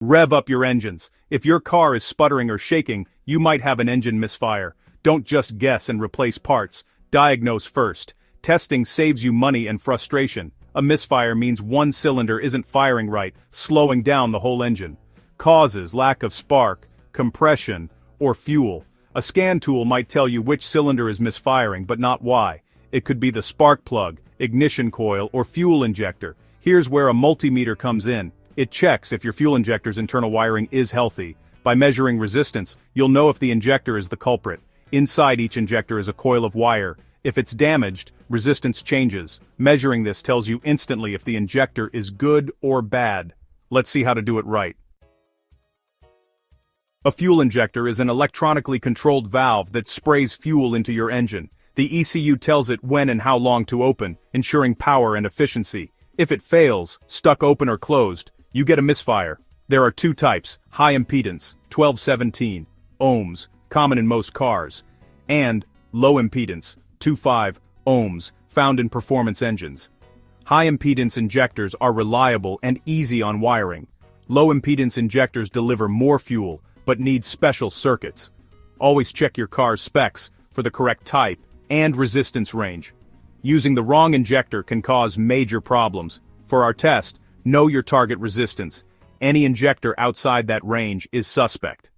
Rev up your engines. If your car is sputtering or shaking, you might have an engine misfire. Don't just guess and replace parts. Diagnose first. Testing saves you money and frustration. A misfire means one cylinder isn't firing right, slowing down the whole engine. Causes: lack of spark, compression, or fuel. A scan tool might tell you which cylinder is misfiring, but not why. It could be the spark plug, ignition coil, or fuel injector. Here's where a multimeter comes in. It checks if your fuel injector's internal wiring is healthy. By measuring resistance, you'll know if the injector is the culprit. Inside each injector is a coil of wire. If it's damaged, resistance changes. Measuring this tells you instantly if the injector is good or bad. Let's see how to do it right. A fuel injector is an electronically controlled valve that sprays fuel into your engine. The ECU tells it when and how long to open, ensuring power and efficiency. If it fails, stuck open or closed, you get a misfire. There are two types: high impedance, 1217 ohms, common in most cars, and low impedance, 25 ohms, found in performance engines. High impedance injectors are reliable and easy on wiring. Low impedance injectors deliver more fuel, but need special circuits. Always check your car's specs for the correct type and resistance range. Using the wrong injector can cause major problems. For our test, know your target resistance. Any injector outside that range is suspect.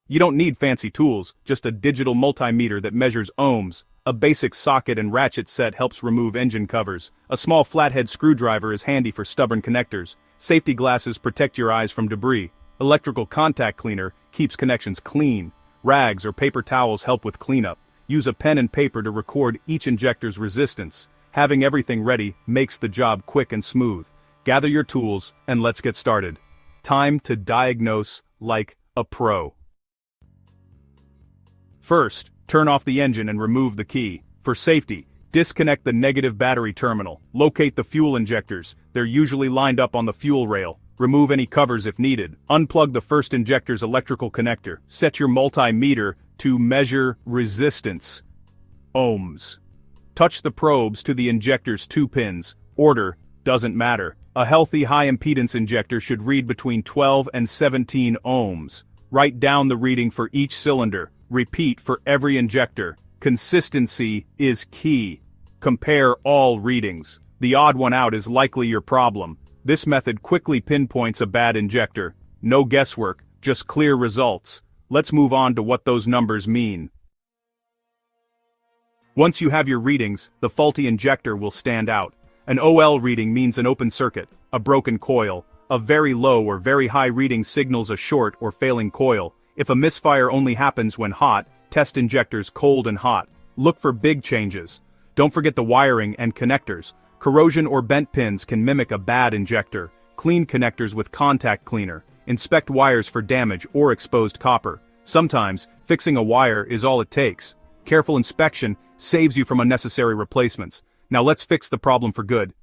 You don't need fancy tools, just a digital multimeter that measures ohms. A basic socket and ratchet set helps remove engine covers. A small flathead screwdriver is handy for stubborn connectors. Safety glasses protect your eyes from debris. Electrical contact cleaner keeps connections clean. Rags or paper towels help with cleanup. Use a pen and paper to record each injector's resistance. Having everything ready makes the job quick and smooth. Gather your tools, and let's get started. Time to diagnose like a pro. First, turn off the engine and remove the key. For safety, disconnect the negative battery terminal. Locate the fuel injectors. They're usually lined up on the fuel rail. Remove any covers if needed. Unplug the first injector's electrical connector. Set your multimeter to measure resistance. Ohms. Touch the probes to the injector's two pins. Order doesn't matter. A healthy high-impedance injector should read between 12 and 17 ohms. Write down the reading for each cylinder. Repeat for every injector. Consistency is key. Compare all readings. The odd one out is likely your problem. This method quickly pinpoints a bad injector. No guesswork, just clear results. Let's move on to what those numbers mean. Once you have your readings, the faulty injector will stand out. An OL reading means an open circuit, a broken coil. A very low or very high reading signals a short or failing coil. If a misfire only happens when hot, test injectors cold and hot. Look for big changes. Don't forget the wiring and connectors. Corrosion or bent pins can mimic a bad injector. Clean connectors with contact cleaner. Inspect wires for damage or exposed copper. Sometimes, fixing a wire is all it takes. Careful inspection saves you from unnecessary replacements. Now let's fix the problem for good.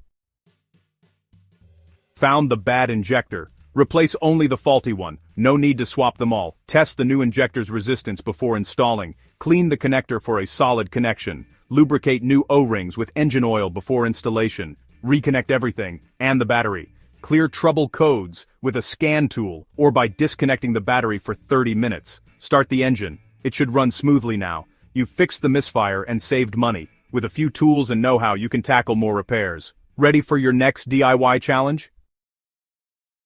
Found the bad injector. Replace only the faulty one. No need to swap them all. Test the new injector's resistance before installing. Clean the connector for a solid connection. Lubricate new O-rings with engine oil before installation. Reconnect everything, and the battery. Clear trouble codes with a scan tool or by disconnecting the battery for 30 minutes. Start the engine. It should run smoothly now. You've fixed the misfire and saved money. With a few tools and know-how, you can tackle more repairs. Ready for your next DIY challenge?